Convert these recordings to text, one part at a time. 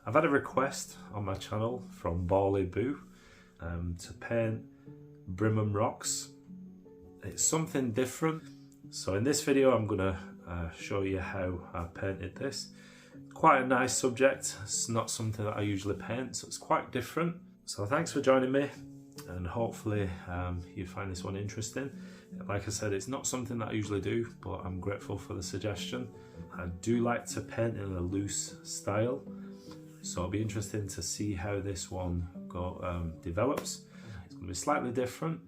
I've had a request on my channel from Bally Boo to paint Brimham Rocks. It's something different. So in this video I'm going to show you how I painted this. Quite a nice subject. It's not something that I usually paint, so it's quite different. So thanks for joining me, and hopefully you find this one interesting. Like I said, it's not something that I usually do, but I'm grateful for the suggestion. I do like to paint in a loose style, so it'll be interesting to see how this one develops. It's going to be slightly different,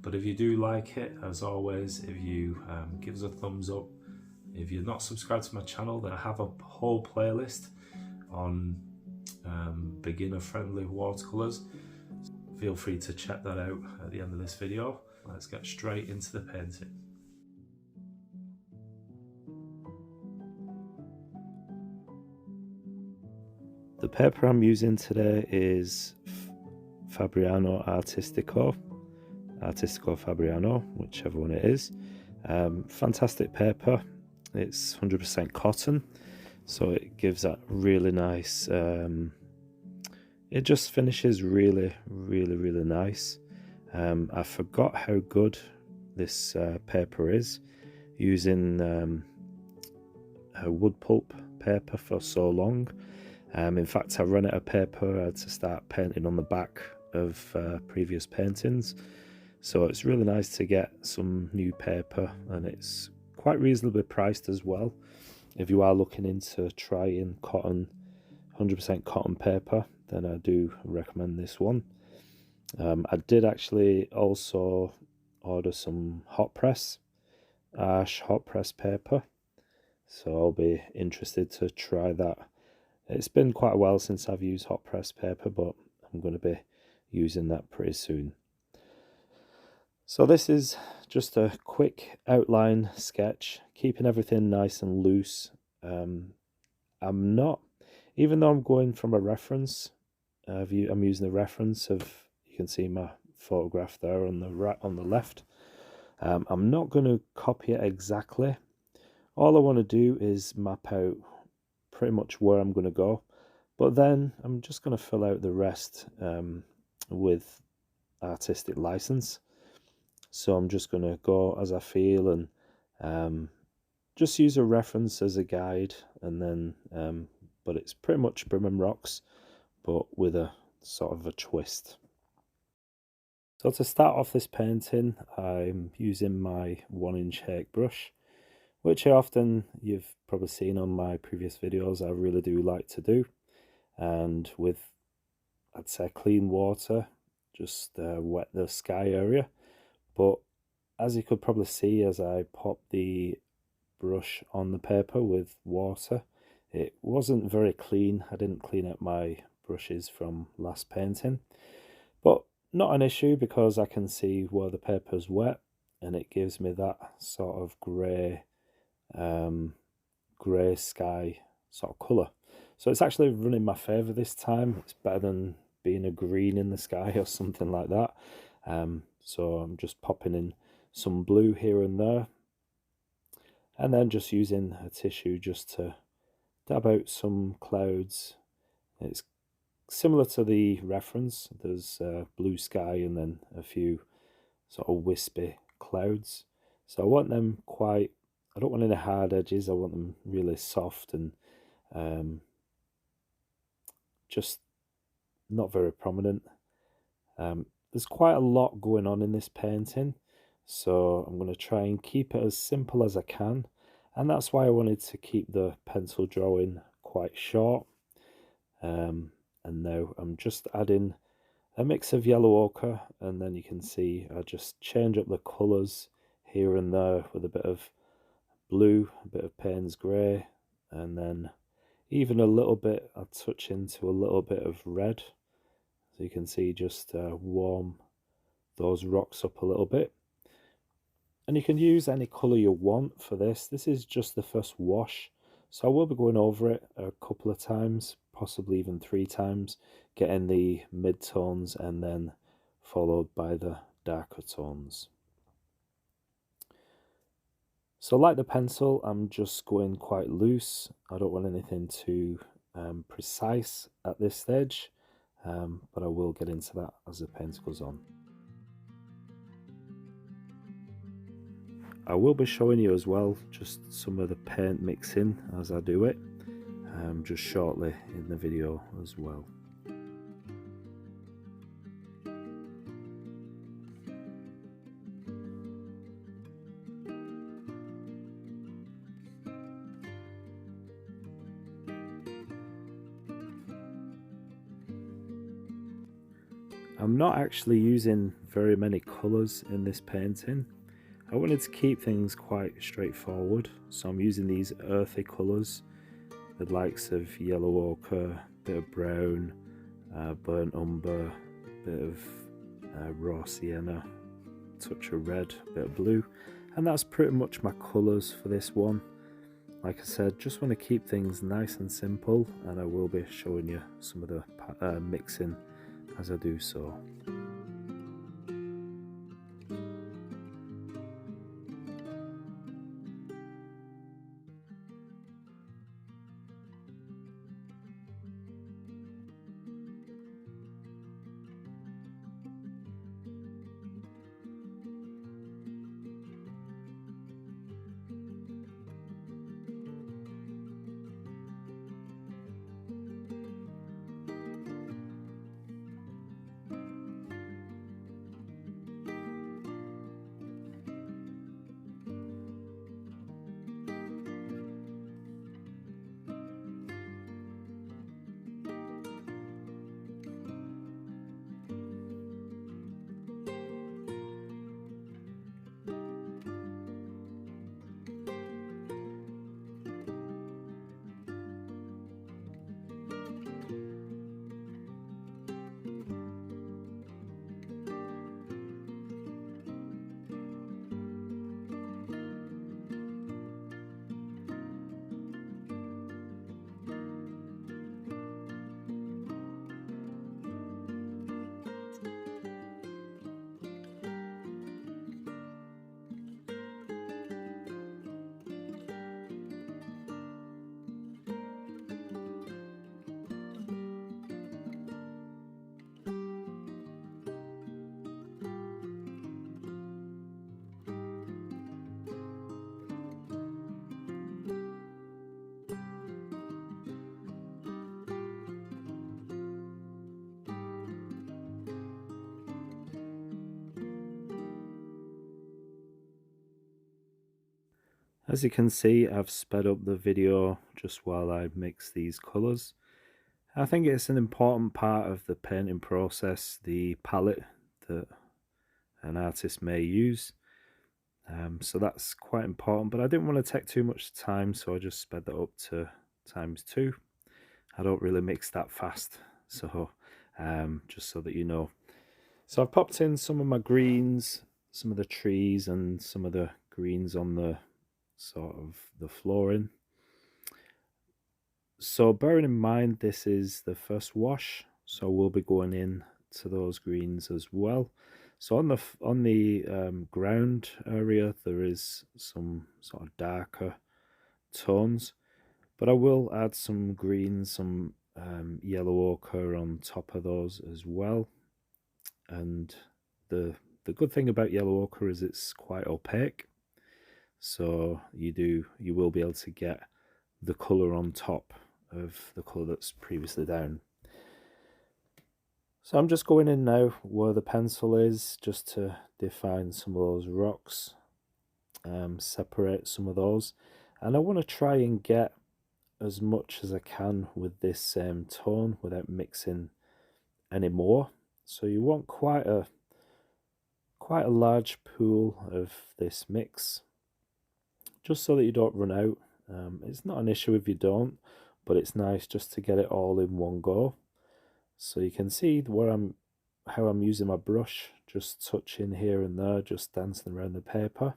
but if you do like it, as always, if you give us a thumbs up. If you're not subscribed to my channel, then I have a whole playlist on beginner friendly watercolors. Feel free to check that out at the end of this video. Let's get straight into the painting. The paper I'm using today is Fabriano Artistico Fabriano, whichever one it is. Fantastic paper. It's 100% cotton, so it gives that really nice, it just finishes really nice. I forgot how good this paper is, using a wood pulp paper for so long. In fact, I ran out of paper. I had to start painting on the back of previous paintings, so it's really nice to get some new paper, and it's quite reasonably priced as well. If you are looking into trying cotton, 100% cotton paper, then I do recommend this one. I did actually also order some hot press paper, so I'll be interested to try that. It's been quite a while since I've used hot press paper, but I'm going to be using that pretty soon. So this is just a quick outline sketch, keeping everything nice and loose. I'm not, even though I'm going from a reference, I'm using a reference of, you can see my photograph there on the left. I'm not going to copy it exactly. All I want to do is map out pretty much where I'm going to go, but then I'm just going to fill out the rest with artistic license. So I'm just going to go as I feel, and just use a reference as a guide, and then but it's pretty much Brimham Rocks, but with a sort of a twist. So to start off this painting, I'm using my 1-inch Hake brush, which you've probably seen on my previous videos. I really do like to do, and with, I'd say, clean water, just wet the sky area. But as you could probably see, as I popped the brush on the paper with water, it wasn't very clean. I didn't clean out my brushes from last painting, but not an issue, because I can see where the paper's wet, and it gives me that sort of grey sky sort of colour. So it's actually running in my favour this time. It's better than being a green in the sky or something like that. So I'm just popping in some blue here and there, and then just using a tissue just to dab out some clouds. It's similar to the reference. There's blue sky and then a few sort of wispy clouds. So I want them quite, I don't want any hard edges. I want them really soft and just not very prominent. There's quite a lot going on in this painting, so I'm going to try and keep it as simple as I can, and that's why I wanted to keep the pencil drawing quite short. And now I'm just adding a mix of yellow ochre, and then you can see I just change up the colours here and there with a bit of blue, a bit of Payne's grey, and then even a little bit, I touch into a little bit of red. So you can see, just warm those rocks up a little bit. And you can use any colour you want for this. This is just the first wash, so I will be going over it a couple of times, possibly even 3 times, getting the mid-tones and then followed by the darker tones. So like the pencil, I'm just going quite loose. I don't want anything too precise at this stage, but I will get into that as the paint goes on. I will be showing you as well just some of the paint mixing as I do it, just shortly in the video as well. I'm not actually using very many colours in this painting. I wanted to keep things quite straightforward, so I'm using these earthy colours, the likes of yellow ochre, bit of brown, burnt umber, bit of raw sienna, touch of red, bit of blue, and that's pretty much my colours for this one. Like I said, just want to keep things nice and simple, and I will be showing you some of the mixing as I do so. As you can see, I've sped up the video just while I mix these colours. I think it's an important part of the painting process, the palette that an artist may use. So that's quite important, but I didn't want to take too much time, so I just sped that up to ×2. I don't really mix that fast, so just so that you know. So I've popped in some of my greens, some of the trees, and some of the greens on the sort of the flooring. So bearing in mind this is the first wash, so we'll be going in to those greens as well. So on the ground area there is some sort of darker tones, but I will add some greens, some yellow ochre on top of those as well. And the good thing about yellow ochre is it's quite opaque, so you will be able to get the colour on top of the colour that's previously down. So I'm just going in now where the pencil is, just to define some of those rocks, separate some of those, and I want to try and get as much as I can with this same tone without mixing any more. So you want quite a large pool of this mix, just so that you don't run out. It's not an issue if you don't, but it's nice just to get it all in one go. So you can see how I'm using my brush, just touching here and there, just dancing around the paper,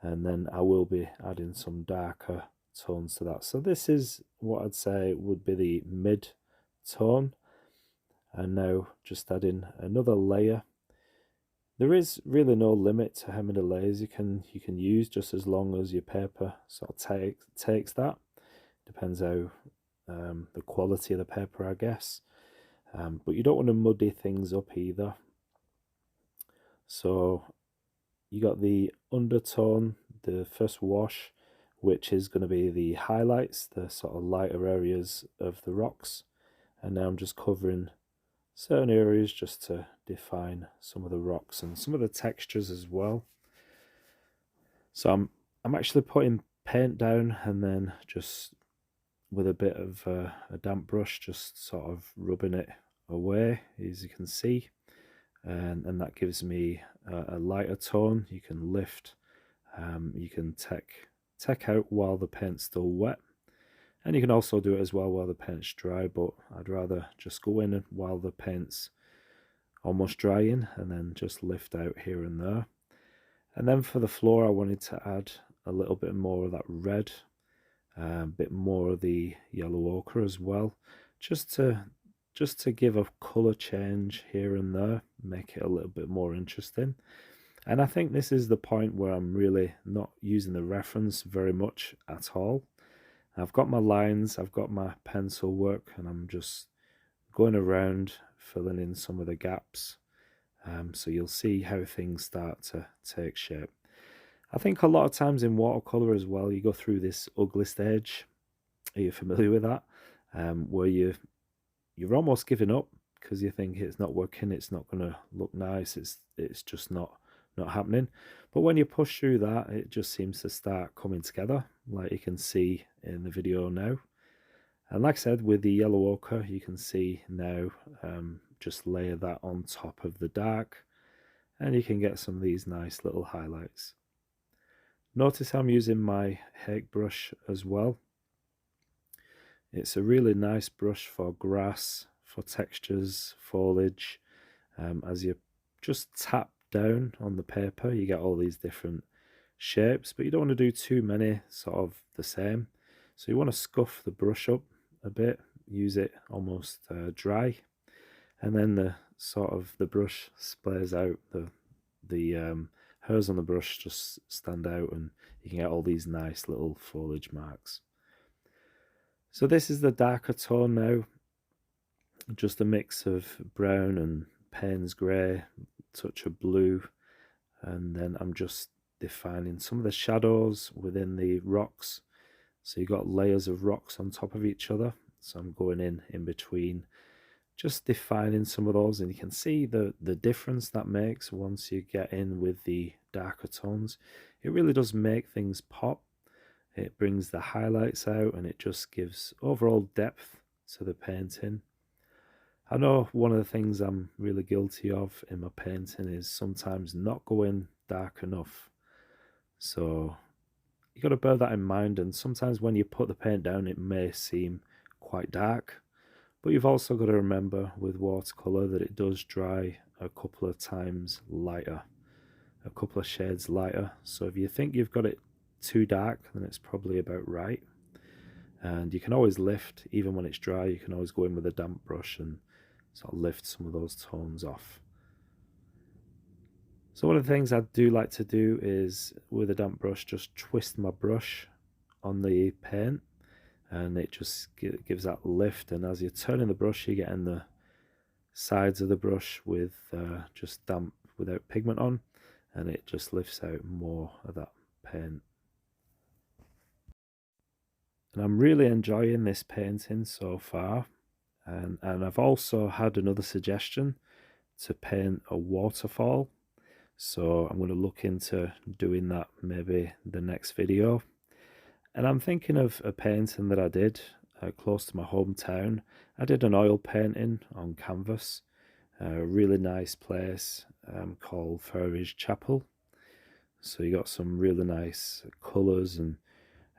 and then I will be adding some darker tones to that. So this is what I'd say would be the mid tone, and now just adding another layer. There is really no limit to how many layers you can use, just as long as your paper sort of takes that. Depends how the quality of the paper, I guess. But you don't want to muddy things up either. So you got the undertone, the first wash, which is going to be the highlights, the sort of lighter areas of the rocks. And now I'm just covering certain areas just to define some of the rocks and some of the textures as well. So I'm actually putting paint down and then just with a bit of a damp brush, just sort of rubbing it away, as you can see. And that gives me a lighter tone. You can lift, you can take out while the paint's still wet, and you can also do it as well while the paint's dry, but I'd rather just go in while the paint's almost drying and then just lift out here and there. And then for the floor I wanted to add a little bit more of that red, a bit more of the yellow ochre as well, just to give a colour change here and there, make it a little bit more interesting. And I think this is the point where I'm really not using the reference very much at all. I've got my lines, I've got my pencil work, and I'm just going around filling in some of the gaps. So you'll see how things start to take shape. I think a lot of times in watercolour as well, you go through this ugly stage. Are you familiar with that? Where you're almost giving up because you think it's not working, it's not going to look nice, it's just not happening. But when you push through that, it just seems to start coming together, like you can see in the video now. And like I said, with the yellow ochre, you can see now, just layer that on top of the dark, and you can get some of these nice little highlights. Notice I'm using my Hake brush as well. It's a really nice brush for grass, for textures, foliage. As you just tap down on the paper, you get all these different shapes, but you don't want to do too many sort of the same. So you want to scuff the brush up a bit, use it almost dry, and then the brush splays out. The hairs on the brush just stand out, and you can get all these nice little foliage marks. So this is the darker tone now, just a mix of brown and Payne's grey, touch of blue, and then I'm just defining some of the shadows within the rocks. So you've got layers of rocks on top of each other, so I'm going in between, just defining some of those, and you can see the difference that makes once you get in with the darker tones. It really does make things pop. It brings the highlights out, and it just gives overall depth to the painting. I know one of the things I'm really guilty of in my painting is sometimes not going dark enough. So you got to bear that in mind, and sometimes when you put the paint down it may seem quite dark, but you've also got to remember with watercolour that it does dry a couple of times lighter, a couple of shades lighter. So if you think you've got it too dark, then it's probably about right. And you can always lift, even when it's dry, you can always go in with a damp brush and sort of lift some of those tones off. So one of the things I do like to do is with a damp brush just twist my brush on the paint, and it just gives that lift, and as you're turning the brush you're getting the sides of the brush with just damp without pigment on, and it just lifts out more of that paint. And I'm really enjoying this painting so far, and I've also had another suggestion to paint a waterfall, so I'm going to look into doing that maybe the next video. And I'm thinking of a painting that I did close to my hometown. I did an oil painting on canvas, a really nice place called Fabriano Chapel. So you got some really nice colours, and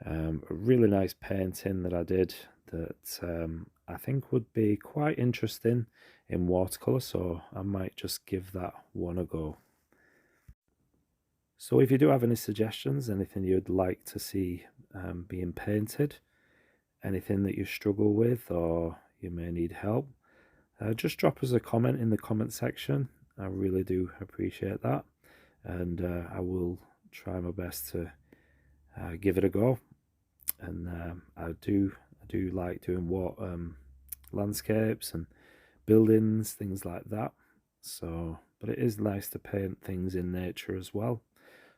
a really nice painting that I did that I think would be quite interesting in watercolour, so I might just give that one a go. So if you do have any suggestions, anything you'd like to see being painted, anything that you struggle with or you may need help, just drop us a comment in the comment section. I really do appreciate that, and I will try my best to give it a go. And I do do like doing landscapes and buildings, things like that. So, but it is nice to paint things in nature as well.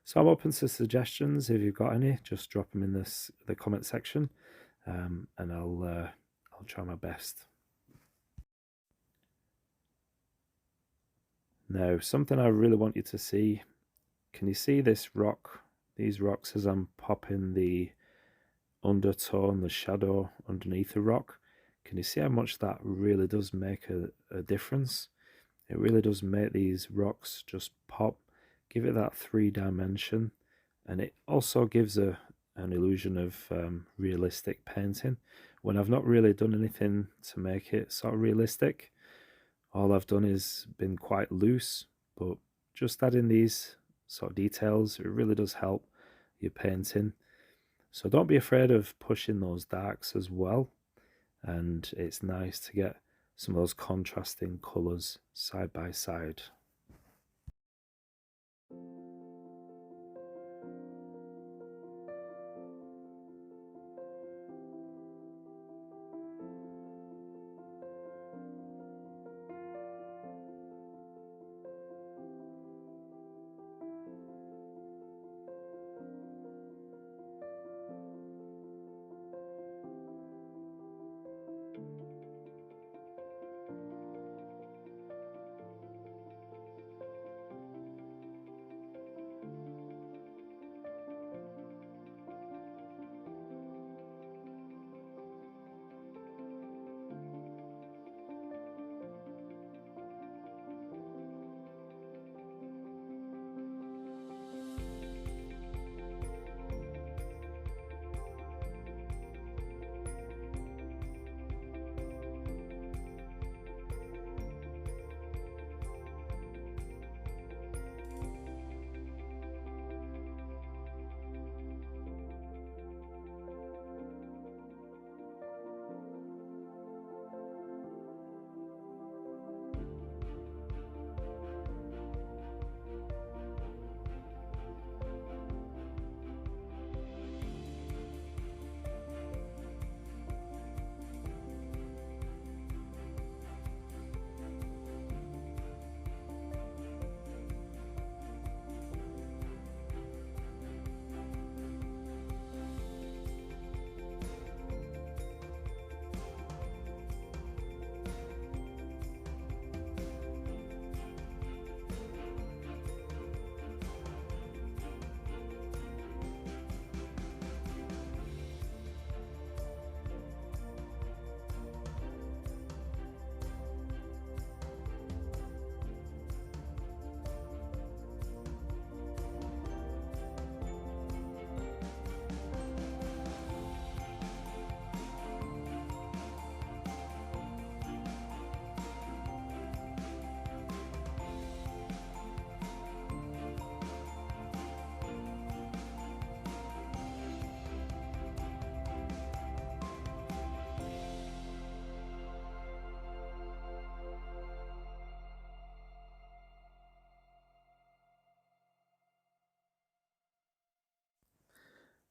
So I'm open to suggestions. If you've got any, just drop them in the comment section, and I'll try my best. Now, something I really want you to see. Can you see this rock? These rocks as I'm popping the undertone, the shadow underneath the rock. Can you see how much that really does make a difference? It really does make these rocks just pop, give it that 3-dimension, and it also gives an illusion of realistic painting. When I've not really done anything to make it sort of realistic, all I've done is been quite loose, but just adding these sort of details, it really does help your painting. So don't be afraid of pushing those darks as well, and it's nice to get some of those contrasting colours side by side.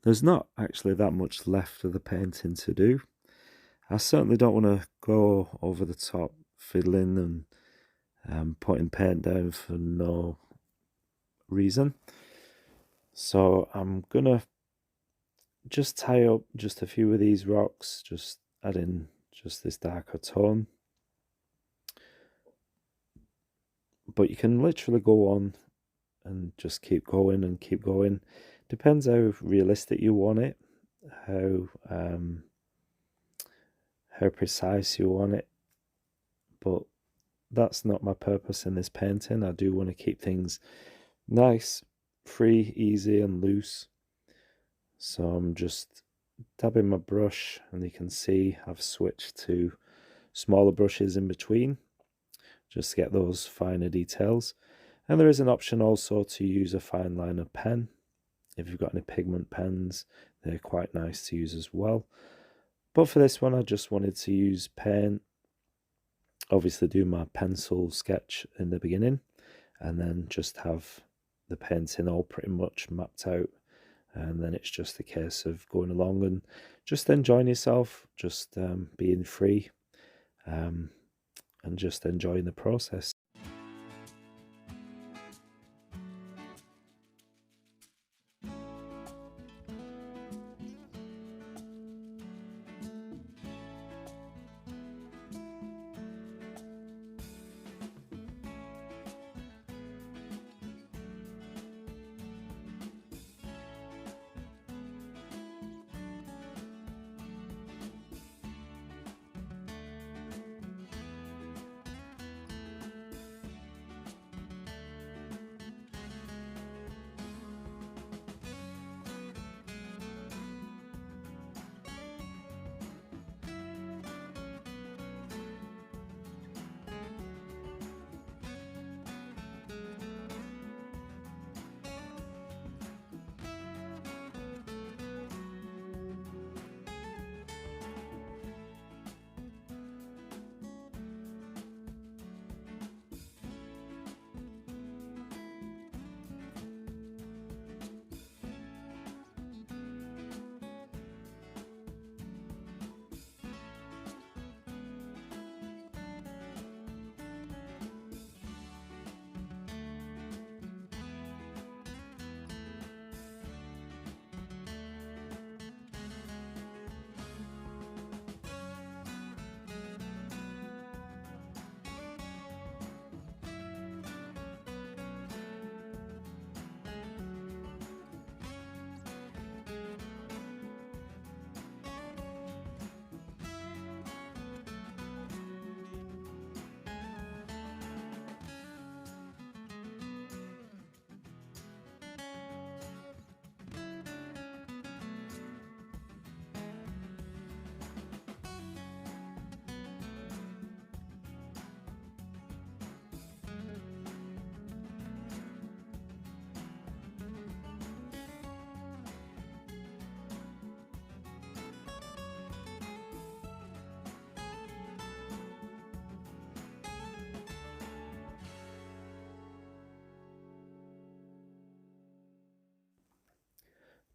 There's not actually that much left of the painting to do. I certainly don't want to go over the top fiddling and putting paint down for no reason. So I'm gonna just tie up just a few of these rocks, just add in just this darker tone. But you can literally go on and just keep going and keep going. Depends how realistic you want it, how precise you want it. But that's not my purpose in this painting. I do want to keep things nice, free, easy and loose. So I'm just dabbing my brush, and you can see I've switched to smaller brushes in between just to get those finer details. And there is an option also to use a fine liner pen. If you've got any pigment pens, they're quite nice to use as well. But for this one, I just wanted to use paint. Obviously do my pencil sketch in the beginning, and then just have the painting all pretty much mapped out and then it's just a case of going along and just enjoying yourself, just being free, and just enjoying the process.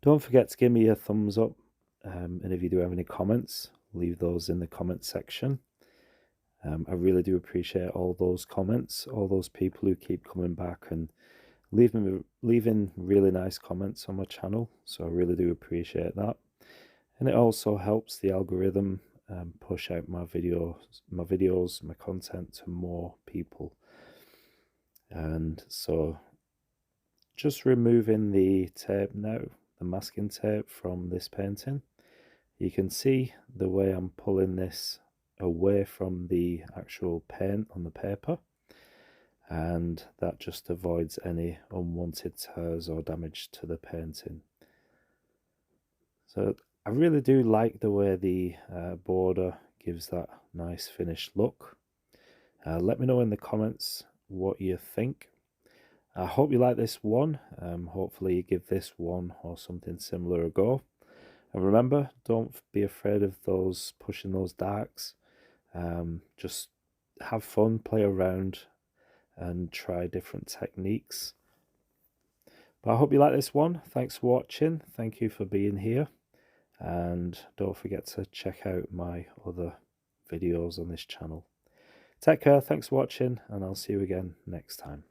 Don't forget to give me a thumbs up, and if you do have any comments, leave those in the comment section. I really do appreciate all those comments, all those people who keep coming back and leaving really nice comments on my channel, so I really do appreciate that. And it also helps the algorithm push out my videos, my content to more people. And so just removing the tape now, the masking tape from this painting, you can see the way I'm pulling this away from the actual paint on the paper, and that just avoids any unwanted tears or damage to the painting. So I really do like the way the border gives that nice finished look. Let me know in the comments what you think. I hope you like this one. Hopefully you give this one or something similar a go. And remember, don't be afraid of pushing those darks. Just have fun, play around, and try different techniques. But I hope you like this one. Thanks for watching. Thank you for being here. And don't forget to check out my other videos on this channel. Take care, thanks for watching, and I'll see you again next time.